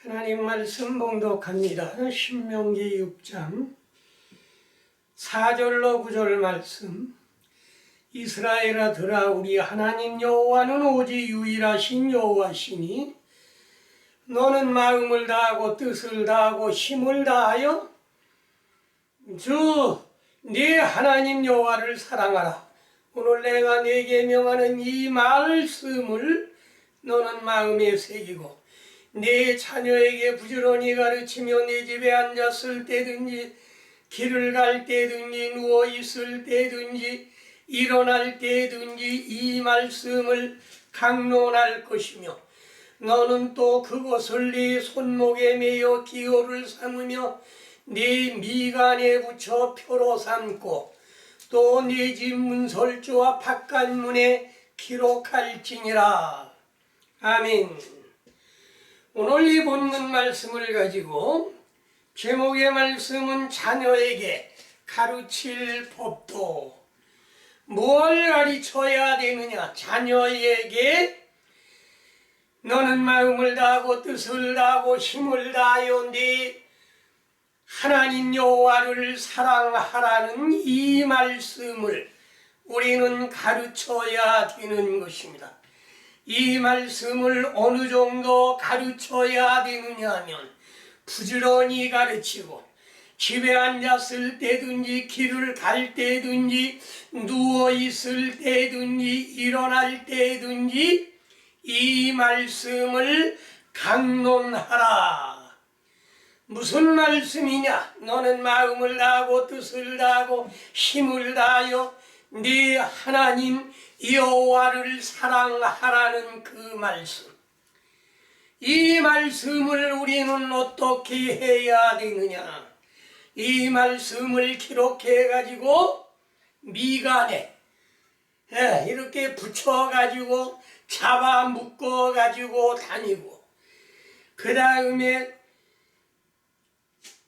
하나님 말씀 봉독합니다. 신명기 6장 4절로 9절 말씀. 이스라엘아 들아, 우리 하나님 여호와는 오직 유일하신 여호와시니 너는 마음을 다하고 뜻을 다하고 힘을 다하여 주 네 하나님 여호와를 사랑하라. 오늘 내가 네게 명하는 이 말씀을 너는 마음에 새기고 네 자녀에게 부지런히 가르치며 네 집에 앉았을 때든지 길을 갈 때든지 누워 있을 때든지 일어날 때든지 이 말씀을 강론할 것이며, 너는 또 그것을 네 손목에 매여 기호를 삼으며 네 미간에 붙여 표로 삼고 또 네 집 문설주와 바깥문에 기록할지니라. 아멘. 오늘 이 본문 말씀을 가지고 제목의 말씀은 자녀에게 가르칠 법도. 뭘 가르쳐야 되느냐? 자녀에게 너는 마음을 다하고 뜻을 다하고 힘을 다하여 네 하나님 여호와를 사랑하라는 이 말씀을 우리는 가르쳐야 되는 것입니다. 이 말씀을 어느 정도 가르쳐야 되느냐 하면, 부지런히 가르치고 집에 앉았을 때든지 길을 갈 때든지 누워 있을 때든지 일어날 때든지 이 말씀을 강론하라. 무슨 말씀이냐? 너는 마음을 다하고 뜻을 다하고 힘을 다하여 네 하나님 여호와를 사랑하라는 그 말씀. 이 말씀을 우리는 어떻게 해야 되느냐? 이 말씀을 기록해 가지고 미간에 이렇게 붙여 가지고 잡아 묶어 가지고 다니고, 그 다음에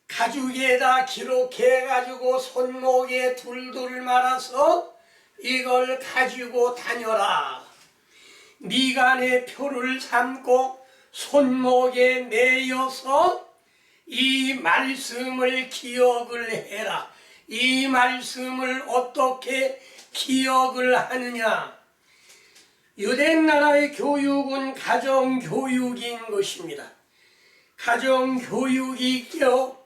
가죽에다 기록해 가지고 손목에 둘둘 말아서 이걸 가지고 다녀라. 미간에 표를 삼고 손목에 매여서 이 말씀을 기억을 해라. 이 말씀을 어떻게 기억을 하느냐? 유대나라의 교육은 가정교육인 것입니다. 가정교육이 있고,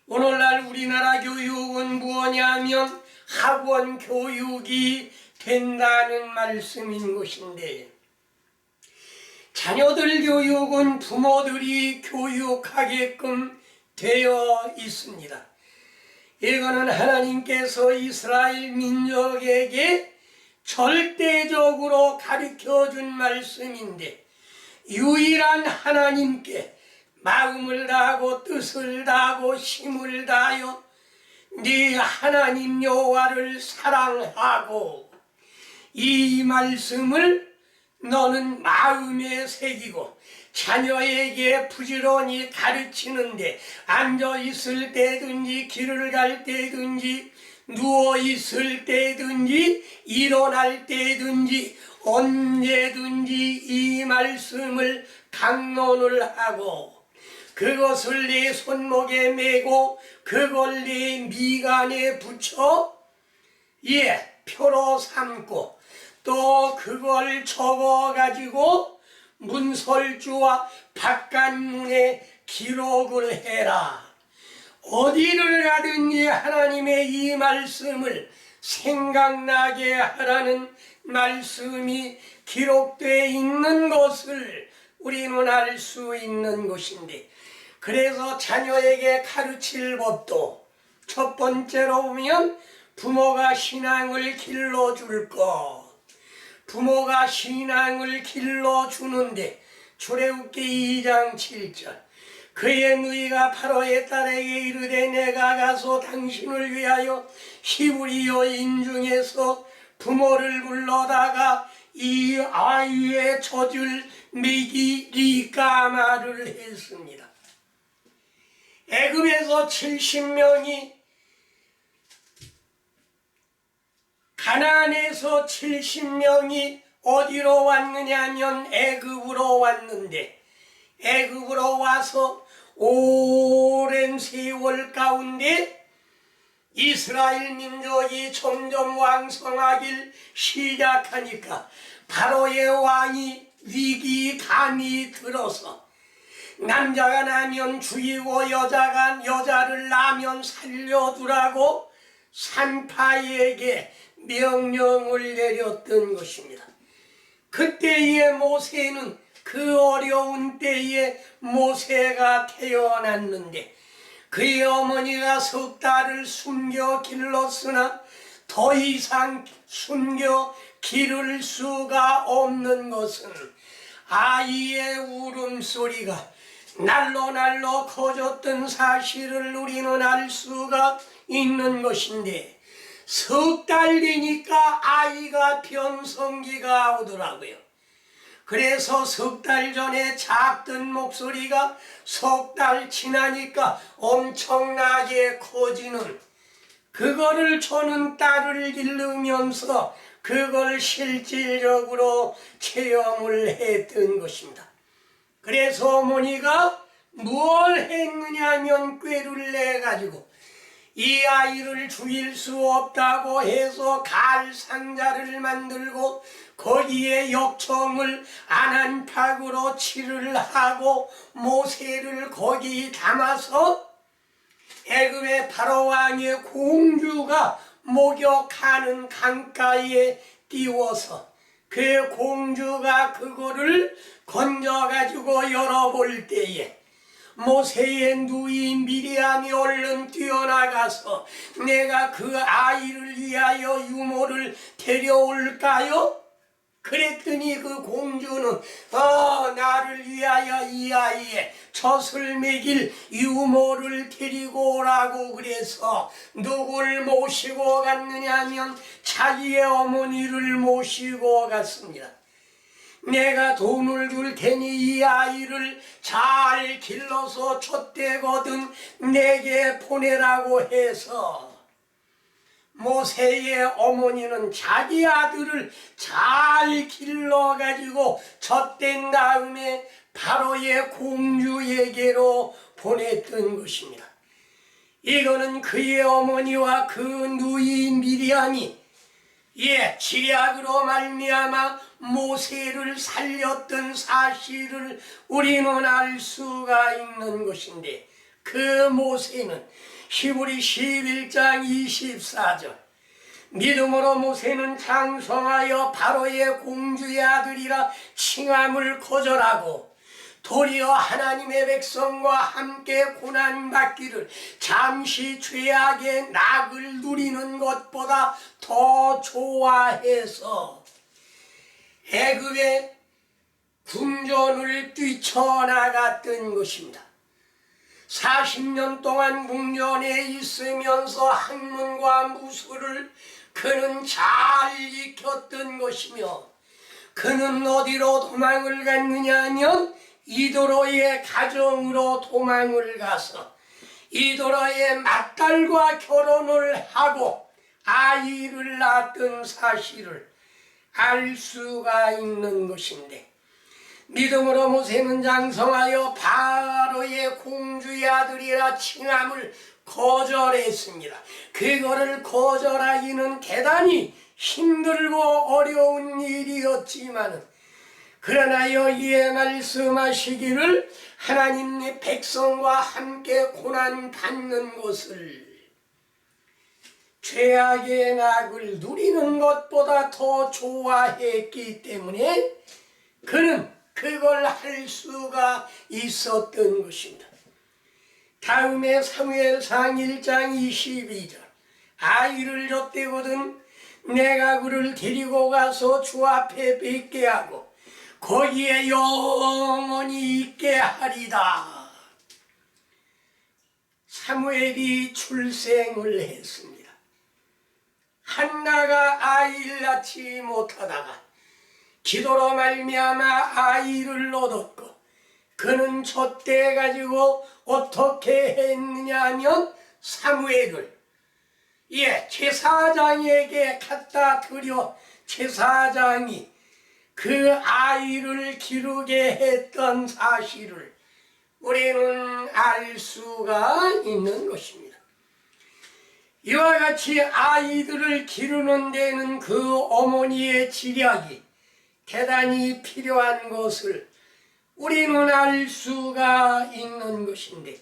오늘날 우리나라 교육은 무엇냐면 학원 교육이 된다는 말씀인 것인데, 자녀들 교육은 부모들이 교육하게끔 되어 있습니다. 이거는 하나님께서 이스라엘 민족에게 절대적으로 가르쳐준 말씀인데, 유일한 하나님께 마음을 다하고 뜻을 다하고 힘을 다하여 네 하나님 여호와를 사랑하고, 이 말씀을 너는 마음에 새기고 자녀에게 부지런히 가르치는데, 앉아 있을 때든지 길을 갈 때든지 누워 있을 때든지 일어날 때든지 언제든지 이 말씀을 강론을 하고, 그것을 네 손목에 메고 그걸 네 미간에 붙여 표로 삼고 또 그걸 적어 가지고 문설주와 바깥문에 기록을 해라. 어디를 가든지 하나님의 이 말씀을 생각나게 하라는 말씀이 기록되어 있는 것을 우리는 알 수 있는 것인데, 그래서 자녀에게 가르칠 법도 첫 번째로 보면 부모가 신앙을 길러줄 것. 부모가 신앙을 길러주는데 출애굽기 2장 7절 그의 누이가 바로의 딸에게 이르되 내가 가서 당신을 위하여 히브리어인 중에서 부모를 불러다가 이 아이의 젖을 먹이리까 말을 했습니다. 애굽에서 70명이, 가나안에서 70명이 어디로 왔느냐 하면 애굽으로 왔는데, 애굽으로 와서 오랜 세월 가운데 이스라엘 민족이 점점 왕성하길 시작하니까 바로의 왕이 위기감이 들어서 남자가 나면 죽이고 여자를 낳으면 살려두라고 산파에게 명령을 내렸던 것입니다. 그때의 모세는 그 어려운 때에 모세가 태어났는데 그의 어머니가 석 달을 숨겨 길렀으나 더 이상 숨겨 기를 수가 없는 것은 아이의 울음소리가 날로 커졌던 사실을 우리는 알 수가 있는 것인데 석 달 되니까 아이가 변성기가 오더라고요. 그래서 석 달 전에 작던 목소리가 석 달 지나니까 엄청나게 커지는, 그거를 저는 딸을 기르면서 그걸 실질적으로 체험을 했던 것입니다. 그래서 어머니가 뭘 했느냐면 꾀를 내가지고 이 아이를 죽일 수 없다고 해서 갈 상자를 만들고 거기에 역청을 안안팍으로 칠을 하고 모세를 거기 담아서 애굽의 바로 왕의 공주가 목욕하는 강가에 띄워서 그 공주가 그거를 건져가지고 열어볼 때에 모세의 누이 미리암이 얼른 뛰어나가서 내가 그 아이를 위하여 유모를 데려올까요? 그랬더니 그 공주는 나를 위하여 이 아이의 젖을 먹일 유모를 데리고 오라고 그래서 누굴 모시고 갔느냐면 자기의 어머니를 모시고 갔습니다. 내가 돈을 줄 테니 이 아이를 잘 길러서 촛대거든 내게 보내라고 해서 모세의 어머니는 자기 아들을 잘 길러가지고 젖댄 다음에 바로의 공주에게로 보냈던 것입니다. 이거는 그의 어머니와 그 누이 미리암이 지략으로 말미암아 모세를 살렸던 사실을 우리는 알 수가 있는 것인데, 그 모세는 히브리 11장 24절 믿음으로 모세는 장성하여 바로의 공주의 아들이라 칭함을 거절하고 도리어 하나님의 백성과 함께 고난받기를 잠시 죄악의 낙을 누리는 것보다 더 좋아해서 애굽의 궁전을 뛰쳐나갔던 것입니다. 40년 동안 궁전에 있으면서 학문과 무술을 그는 잘 익혔던 것이며, 그는 어디로 도망을 갔느냐 하면 이도로의 가정으로 도망을 가서 이도로의 맏딸과 결혼을 하고 아이를 낳았던 사실을 알 수가 있는 것인데, 믿음으로 모세는 장성하여 바로의 공주의 아들이라 칭함을 거절했습니다. 그거를 거절하기는 대단히 힘들고 어려운 일이었지만, 그러나 여기에 말씀하시기를 하나님의 백성과 함께 고난받는 것을 죄악의 낙을 누리는 것보다 더 좋아했기 때문에 그는 그걸 할 수가 있었던 것입니다. 다음에 사무엘상 1장 22절 아이를 젖대거든 내가 그를 데리고 가서 주 앞에 뵙게 하고 거기에 영원히 있게 하리다. 사무엘이 출생을 했습니다. 한나가 아이를 낳지 못하다가 기도로 말미암아 아이를 얻었고, 그는 젖대 가지고 어떻게 했느냐 하면 사무엘을 제사장에게 갖다 드려 제사장이 그 아이를 기르게 했던 사실을 우리는 알 수가 있는 것입니다. 이와 같이 아이들을 기르는 데는 그 어머니의 지략이 대단히 필요한 것을 우리는 알 수가 있는 것인데,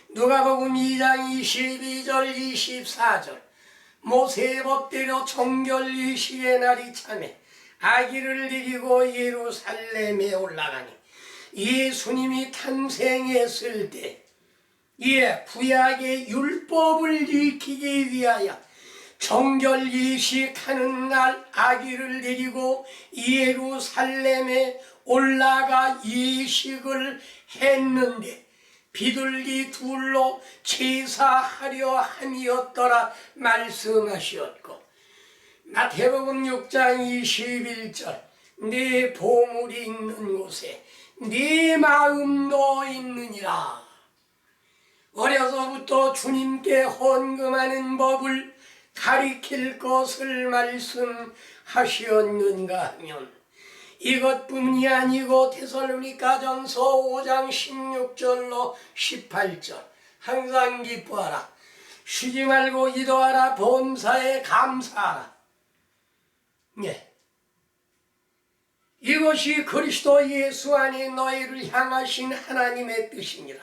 누가복음 2장 22절 24절 모세의 법대로 정결이식의 날이 참에 아기를 데리고 예루살렘에 올라가니, 예수님이 탄생했을 때 구약의 율법을 지키기 위하여 정결이식하는 날 아기를 데리고 예루살렘에 올라가 예식을 했는데 비둘기 둘로 제사하려 함이었더라 말씀하셨고, 마태복음 6장 21절 네 보물이 있는 곳에 네 마음도 있느니라. 어려서부터 주님께 헌금하는 법을 가리킬 것을 말씀하셨는가 하면 이것뿐이 아니고 데살로니가전서 5장 16절로 18절 항상 기뻐하라, 쉬지 말고 기도하라, 범사에 감사하라. 이것이 그리스도 예수 안에 너희를 향하신 하나님의 뜻이니라.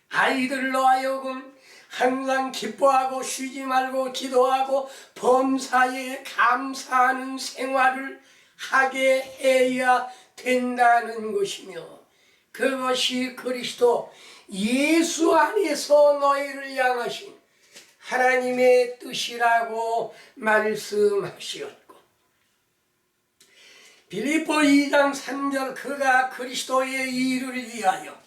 아이들로 하여금 항상 기뻐하고 쉬지 말고 기도하고 범사에 감사하는 생활을 하게 해야 된다는 것이며, 그것이 그리스도 예수 안에서 너희를 향하신 하나님의 뜻이라고 말씀하시었고, 빌립보 2장 3절 그가 그리스도의 일을 위하여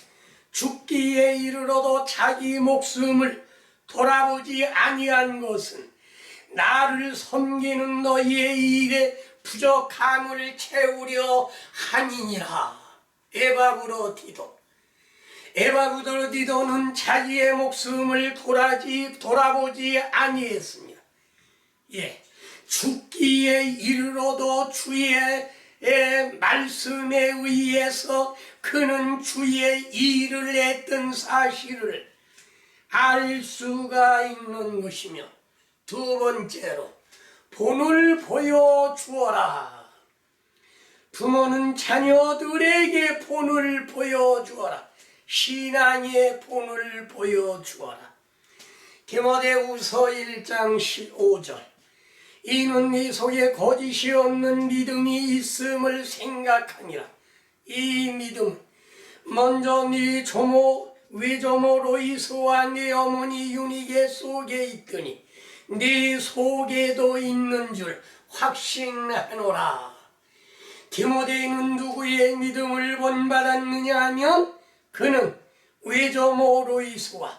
죽기에 이르러도 자기 목숨을 돌아보지 아니한 것은 나를 섬기는 너희의 일에 부족함을 채우려 함이니라. 에바브로디도는 자기의 목숨을 돌아보지 아니했습니다. 죽기에 이르러도 주의 말씀에 의해서 그는 주의 일을 했던 사실을 알 수가 있는 것이며, 두 번째로 본을 보여주어라. 부모는 자녀들에게 본을 보여주어라. 신앙의 본을 보여주어라. 디모데후서 1장 15절 이는 네 속에 거짓이 없는 믿음이 있음을 생각하니라. 이 믿음 먼저 네 외조모 로이스와 네 어머니 유니게 속에 있더니 네 속에도 있는 줄 확신하노라. 디모데는 누구의 믿음을 본받았느냐 하면 그는 외조모 로이스와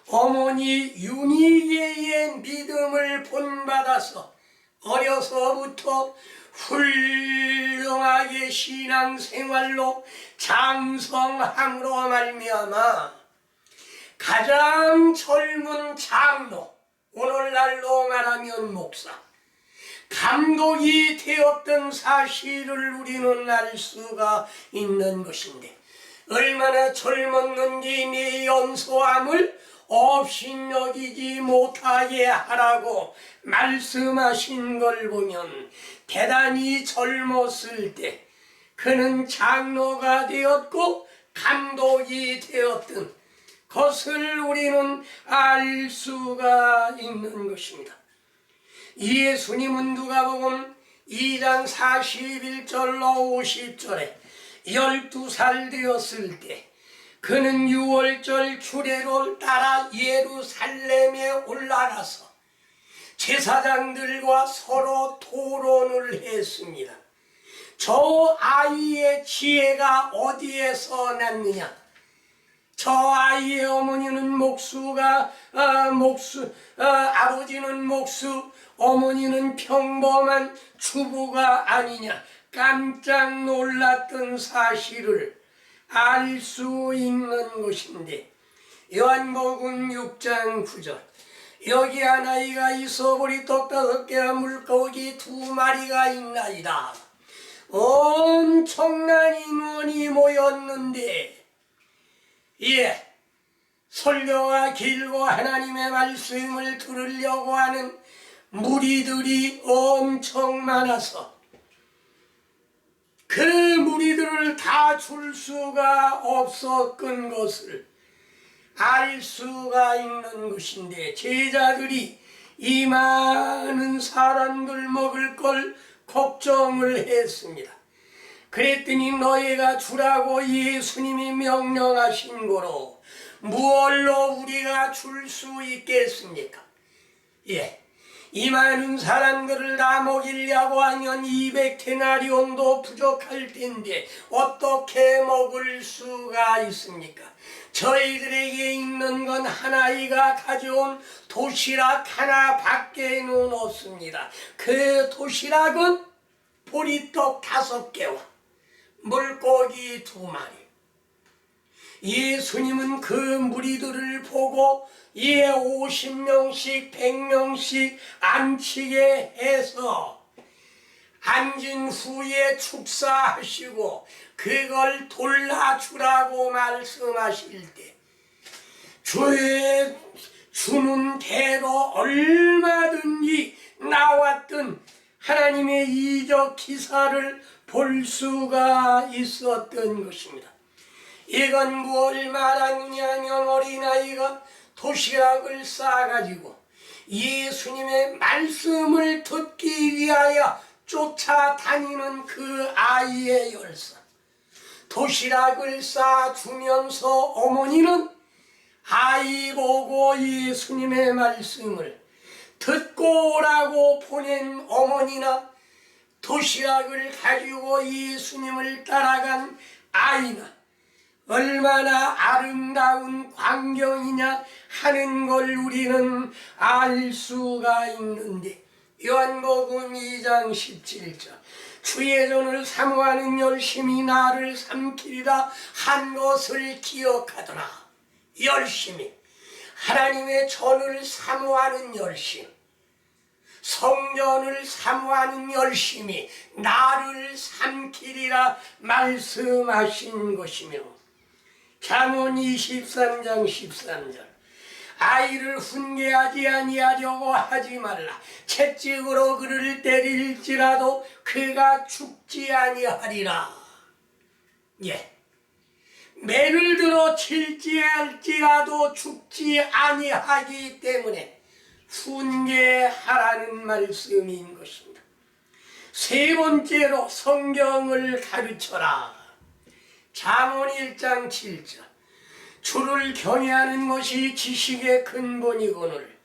어머니 유니게의 믿음을 본받아서 어려서부터 훌륭하게 신앙생활로 장성함으로 말미암아 가장 젊은 장로, 오늘날로 말하면 목사, 감독이 되었던 사실을 우리는 알 수가 있는 것인데, 얼마나 젊었는지 네 연소함을 업신여기지 못하게 하라고 말씀하신 걸 보면 대단히 젊었을 때 그는 장로가 되었고 감독이 되었던 것을 우리는 알 수가 있는 것입니다. 예수님은 누가복음 2장 41절로 50절에 12살 되었을 때 그는 유월절 규례를 따라 예루살렘에 올라가서 제사장들과 서로 토론을 했습니다. 저 아이의 지혜가 어디에서 났느냐? 저 아이의 어머니는 아버지는 목수, 어머니는 평범한 주부가 아니냐? 깜짝 놀랐던 사실을 알 수 있는 것인데, 요한복음 6장 9절 여기 한 아이가 있어 보리 떡 5개와 물고기 2마리가 있나이다. 엄청난 인원이 모였는데, 설교가 길고 하나님의 말씀을 들으려고 하는 무리들이 엄청 많아서 그 무리들을 다 줄 수가 없었던 것을 알 수가 있는 것인데, 제자들이 이 많은 사람들 먹을 걸 걱정을 했습니다. 그랬더니 너희가 주라고 예수님이 명령하신 거로 무얼로 우리가 줄 수 있겠습니까? 이 많은 사람들을 다 먹이려고 하면 200데나리온도 부족할 텐데 어떻게 먹을 수가 있습니까? 저희들에게 있는 건 하나이가 가져온 도시락 하나밖에는 없습니다. 그 도시락은 보리떡 5개와 물고기 2마리. 예수님은 그 무리들을 보고 50명씩 100명씩 앉히게 해서 앉은 후에 축사하시고 그걸 돌려주라고 말씀하실 때 주는 대로 얼마든지 나왔던 하나님의 이적 기사를 볼 수가 있었던 것입니다. 이건 무엇을 말하느냐면 어린아이가 도시락을 싸가지고 예수님의 말씀을 듣기 위하여 쫓아다니는 그 아이의 열사. 도시락을 싸주면서 어머니는 아이 보고 예수님의 말씀을 듣고 오라고 보낸 어머니나 도시락을 가지고 예수님을 따라간 아이나 얼마나 아름다운 광경이냐 하는 걸 우리는 알 수가 있는데, 요한복음 2장 17절 주의 전을 사모하는 열심이 나를 삼키리라 한 것을 기억하더라. 열심히 하나님의 전을 사모하는 열심, 성전을 사모하는 열심이 나를 삼키리라 말씀하신 것이며, 잠언 23장 13절 아이를 훈계하지 아니하려고 하지 말라. 채찍으로 그를 때릴지라도 그가 죽지 아니하리라. 매를 들어 칠지 할지라도 죽지 아니하기 때문에 훈계하라는 말씀인 것입니다. 세 번째로 성경을 가르쳐라. 잠언 1장 7절 주를 경외하는 것이 지식의 근본이거늘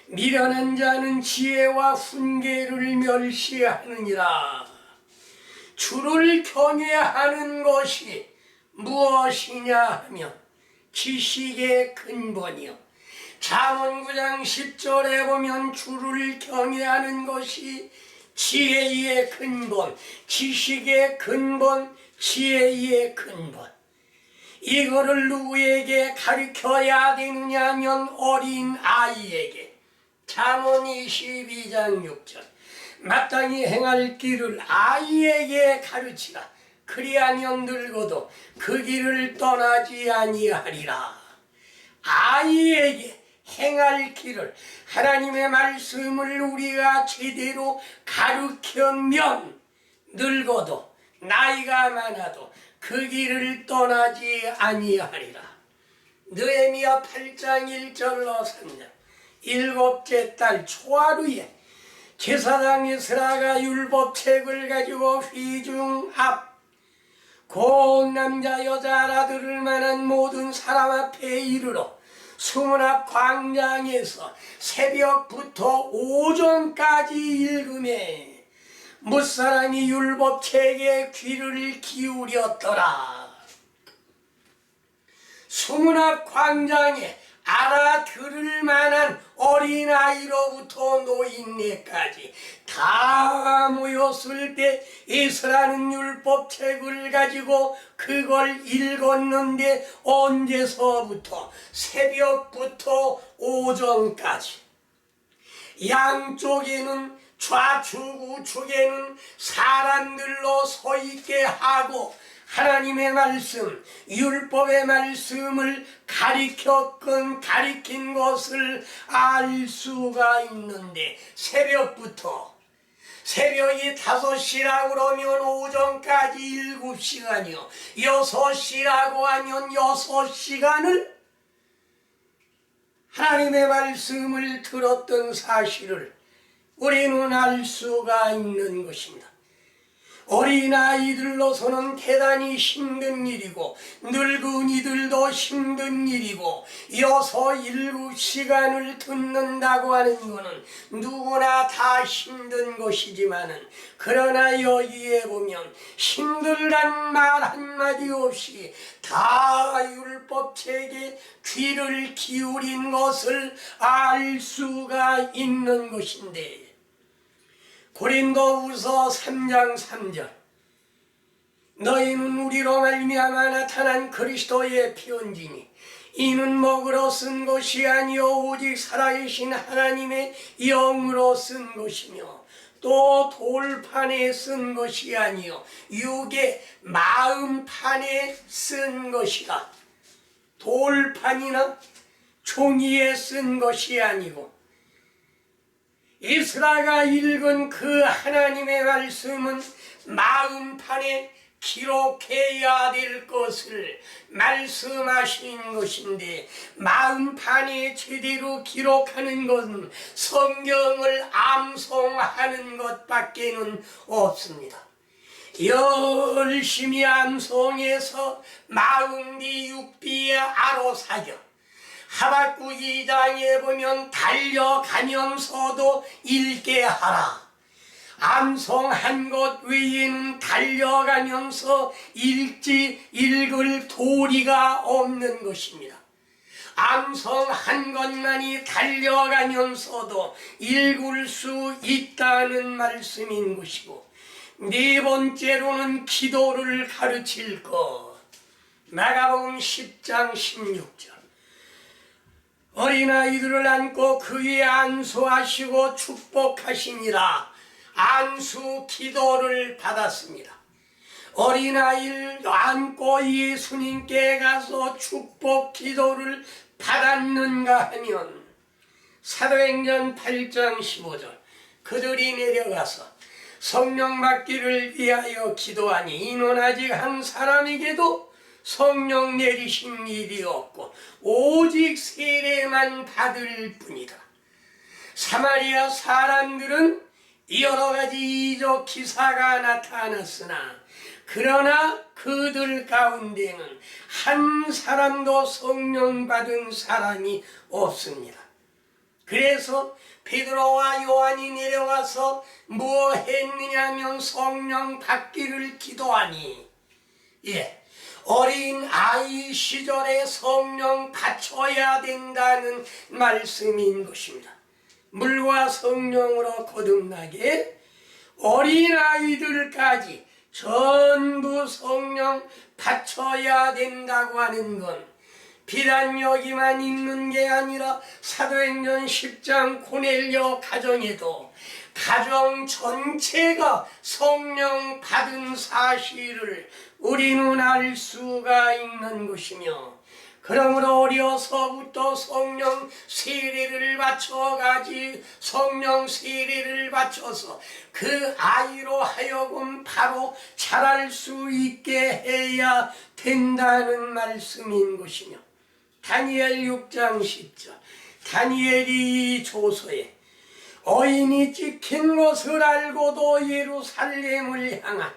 미련한 자는 지혜와 훈계를 멸시하느니라. 주를 경외하는 것이 무엇이냐 하면 지식의 근본이요. 잠언 9장 10절에 보면 주를 경외하는 것이 지혜의 근본, 지식의 근본, 지혜의 근본. 이거를 누구에게 가르쳐야 되느냐 하면 어린 아이에게. 잠언 22장 6절 마땅히 행할 길을 아이에게 가르치라. 그리하면 늙어도 그 길을 떠나지 아니하리라. 아이에게 행할 길을, 하나님의 말씀을 우리가 제대로 가르치면 늙어도 나이가 많아도 그 길을 떠나지 아니하리라. 느헤미야 8장 1절로 3절 7째 달 초하루에 제사장 에스라가 율법책을 가지고 회중 앞 곧 남자 여자 알아들을 만한 모든 사람 앞에 이르러 수문 앞 광장에서 새벽부터 오전까지 읽음에 무사람이 율법책에 귀를 기울였더라. 수문 앞 광장에 알아들을 만한 어린아이로부터 노인네까지 다 모였을 때 에스라는 율법책을 가지고 그걸 읽었는데 언제서부터? 새벽부터 오전까지. 양쪽에는 좌측 우측에는 사람들로 서 있게 하고 하나님의 말씀, 율법의 말씀을 가리킨 것을 알 수가 있는데, 새벽이 5시라고 그러면 오전까지 7시간이요, 6시라고 하면 6시간을 하나님의 말씀을 들었던 사실을 우리는 알 수가 있는 것입니다. 어린아이들로서는 대단히 힘든 일이고, 늙은이들도 힘든 일이고, 6, 7시간을 듣는다고 하는 것은 누구나 다 힘든 것이지만은, 그러나 여기에 보면 힘들단 말 한마디 없이 다 율법책에 귀를 기울인 것을 알 수가 있는 것인데, 고린도후서 3장 3절, 너희는 우리로 말미암아 나타난 그리스도의 편지니 이는 먹으로 쓴 것이 아니요 오직 살아계신 하나님의 영으로 쓴 것이며 또 돌판에 쓴 것이 아니요 육의 마음판에 쓴 것이라. 돌판이나 종이에 쓴 것이 아니고, 에스라가 읽은 그 하나님의 말씀은 마음판에 기록해야 될 것을 말씀하신 것인데, 마음판에 제대로 기록하는 것은 성경을 암송하는 것밖에는 없습니다. 열심히 암송해서 마음비 육비에 아로사겨, 하박국 2장에 보면 달려가면서도 읽게 하라. 암송한 것 외에는 달려가면서 읽을 도리가 없는 것입니다. 암송한 것만이 달려가면서도 읽을 수 있다는 말씀인 것이고, 네 번째로는 기도를 가르칠 것. 마가복음 10장 16절, 어린아이들을 안고 그 위에 안수하시고 축복하시니라. 안수 기도를 받았습니다. 어린아이를 안고 예수님께 가서 축복 기도를 받았는가 하면, 사도행전 8장 15절, 그들이 내려가서 성령 받기를 위하여 기도하니 이는 아직 한 사람에게도 성령 내리신 일이 없고 오직 세례만 받을 뿐이다. 사마리아 사람들은 여러 가지 이적 기사가 나타났으나, 그러나 그들 가운데는 한 사람도 성령 받은 사람이 없습니다. 그래서 베드로와 요한이 내려가서 뭐 했느냐면 성령 받기를 기도하니, 어린 아이 시절에 성령 받쳐야 된다는 말씀인 것입니다. 물과 성령으로 거듭나게 어린 아이들까지 전부 성령 받쳐야 된다고 하는 건 비단 여기만 있는 게 아니라 사도행전 10장 고넬료 가정에도 가정 전체가 성령 받은 사실을 우리는 알 수가 있는 것이며, 그러므로 어려서부터 성령 세례를 바쳐서 그 아이로 하여금 바로 자랄 수 있게 해야 된다는 말씀인 것이며, 다니엘 6장 10절, 다니엘이 이 조서에 어인이 찍힌 것을 알고도 예루살렘을 향한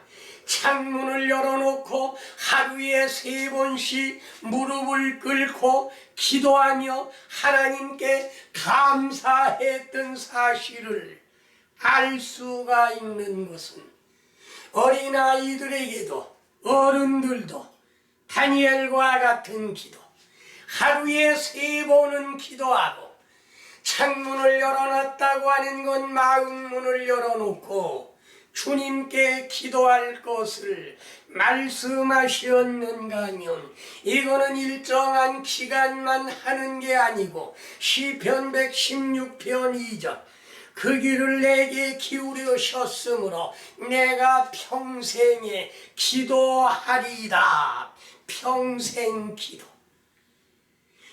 창문을 열어놓고 하루에 3번씩 무릎을 꿇고 기도하며 하나님께 감사했던 사실을 알 수가 있는 것은, 어린아이들에게도 어른들도 다니엘과 같은 기도, 하루에 3번은 기도하고, 창문을 열어놨다고 하는 건 마음문을 열어놓고 주님께 기도할 것을 말씀하셨는가 하면, 이거는 일정한 기간만 하는 게 아니고 시편 116편 2절, 그 길을 내게 기울이셨으므로 내가 평생에 기도하리이다. 평생 기도.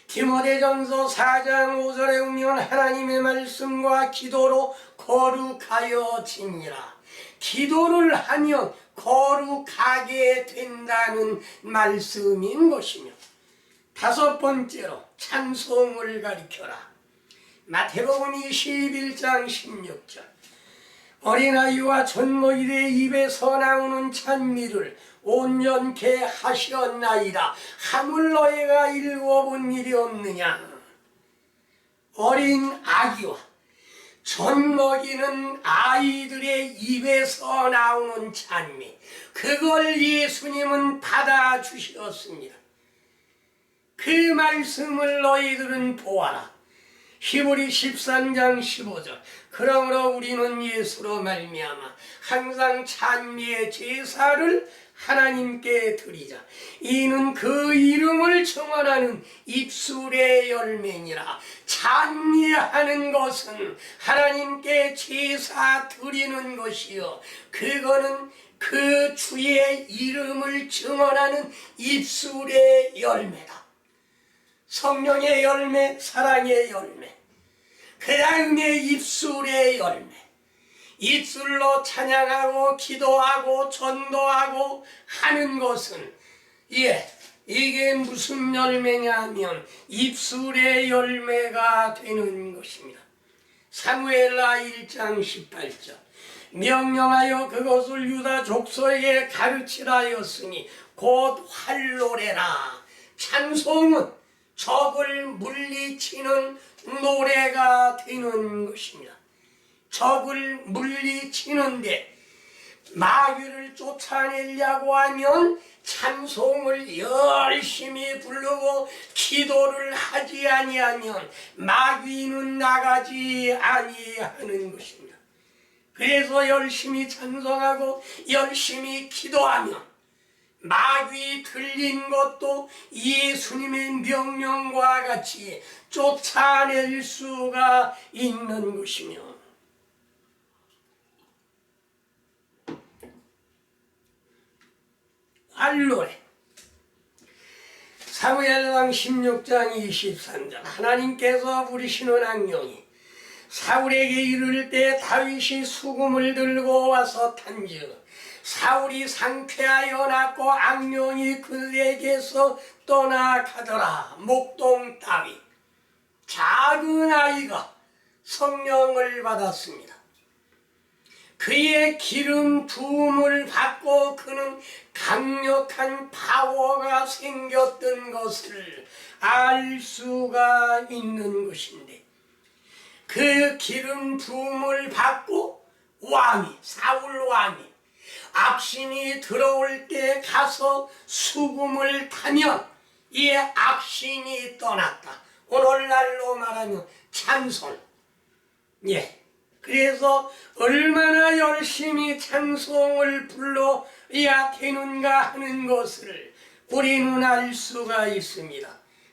디모데전서 4장 5절에 보면 하나님의 말씀과 기도로 거룩하여지니라. 기도를 하면 거룩하게 된다는 말씀인 것이며, 다섯 번째로 찬송을 가리켜라. 마태복음 21장 16절. 어린아이와 젖먹이의 입에서 나오는 찬미를 온전케 하셨나이다. 하물 너희가 읽어본 일이 없느냐. 어린 아기와 젖먹이는 아이들의 입에서 나오는 찬미, 그걸 예수님은 받아주셨습니다. 그 말씀을 너희들은 보아라. 히브리 13장 15절. 그러므로 우리는 예수로 말미암아 항상 찬미의 제사를 하나님께 드리자. 이는 그 이름을 청원하는 입술의 열매니라. 찬미하는 것은 하나님께 제사 드리는 것이요, 그거는 그 주의 이름을 증언하는 입술의 열매다. 성령의 열매, 사랑의 열매, 그 다음에 입술의 열매. 입술로 찬양하고 기도하고 전도하고 하는 것은 이게 무슨 열매냐 하면 입술의 열매가 되는 것입니다. 사무엘하 1장 18절. 명령하여 그것을 유다 족속에게 가르치라 하였으니 곧 활노래라. 찬송은 적을 물리치는 노래가 되는 것입니다. 적을 물리치는데 마귀를 쫓아내려고 하면 찬송을 열심히 부르고 기도를 하지 아니하면 마귀는 나가지 아니하는 것입니다. 그래서 열심히 찬송하고 열심히 기도하면 마귀 들린 것도 예수님의 명령과 같이 쫓아낼 수가 있는 것이며, 활노래. 사무엘상 16장 23절. 하나님께서 부르시는 악령이 사울에게 이를 때 다윗이 수금을 들고 와서 탄즉 사울이 상쾌하여 났고 악령이 그에게서 떠나가더라. 목동 다윗, 작은 아이가 성령을 받았습니다. 그의 기름 부음을 받고 그는 강력한 파워가 생겼던 것을 알 수가 있는 것인데, 그 기름 부음을 받고 사울 왕이 악신이 들어올 때 가서 수금을 타면 이 악신이 떠났다. 오늘날로 말하면 찬송. 그래서 얼마나 열심히 찬송을 불러야 되는가 하는 것을 우리는 알 수가 있습니다.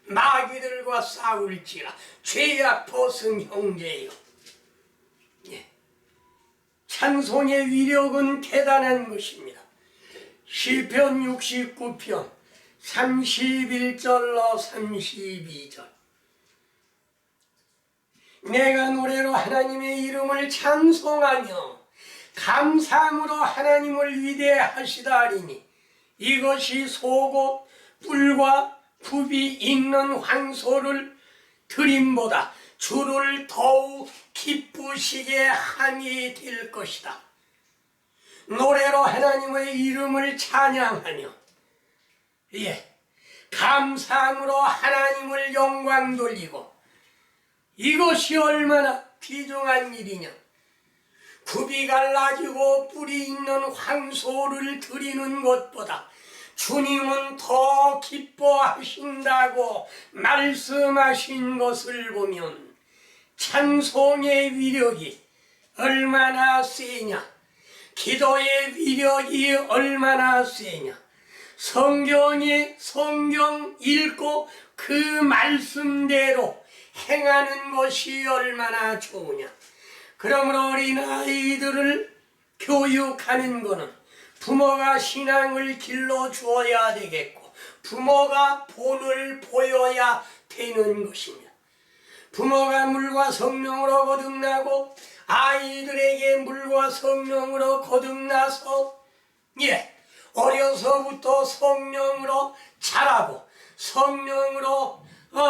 마귀들과 싸울지라 죄악 벗은 형제여. 찬송의 위력은 대단한 것입니다. 시편 69편 31절로 32절. 내가 노래로 하나님의 이름을 찬송하며 감사함으로 하나님을 위대하시다 하리니 이것이 소고 뿔과 굽이 있는 황소를 드림보다 주를 더욱 기쁘시게 함이 될 것이다. 노래로 하나님의 이름을 찬양하며 감사함으로 하나님을 영광 돌리고, 이것이 얼마나 귀중한 일이냐. 굽이 갈라지고 뿔이 있는 황소를 드리는 것보다 주님은 더 기뻐하신다고 말씀하신 것을 보면 찬송의 위력이 얼마나 세냐, 기도의 위력이 얼마나 세냐, 성경 읽고 그 말씀대로 행하는 것이 얼마나 좋으냐. 그러므로 어린아이들을 교육하는 것은 부모가 신앙을 길러주어야 되겠고 부모가 본을 보여야 되는 것입니다. 부모가 물과 성령으로 거듭나고 아이들에게 물과 성령으로 거듭나서 어려서부터 성령으로 자라고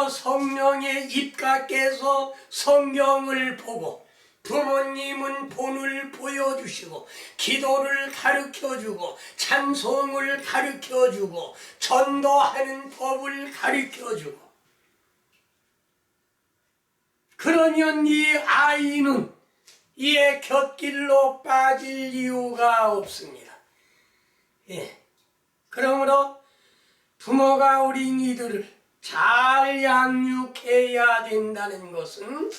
성령의 입각해서 성경을 보고 부모님은 본을 보여주시고 기도를 가르쳐주고 찬송을 가르쳐주고 전도하는 법을 가르쳐주고 그러면 이 아이는 이의 곁길로 빠질 이유가 없습니다. 그러므로 부모가 어린이들을 잘 양육해야 된다는 것은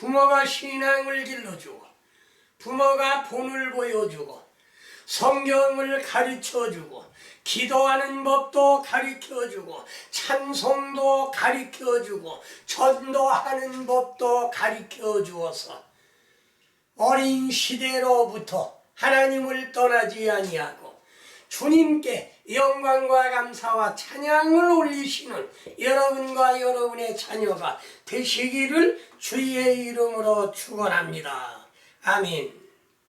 부모가 신앙을 길러주고 부모가 본을 보여주고 성경을 가르쳐주고 기도하는 법도 가르쳐주고 찬송도 가르쳐주고 전도하는 법도 가르쳐주어서 어린 시대로부터 하나님을 떠나지 아니하고 주님께 영광과 감사와 찬양을 올리시는 여러분과 여러분의 자녀가 되시기를 주의 이름으로 축원합니다. 아멘.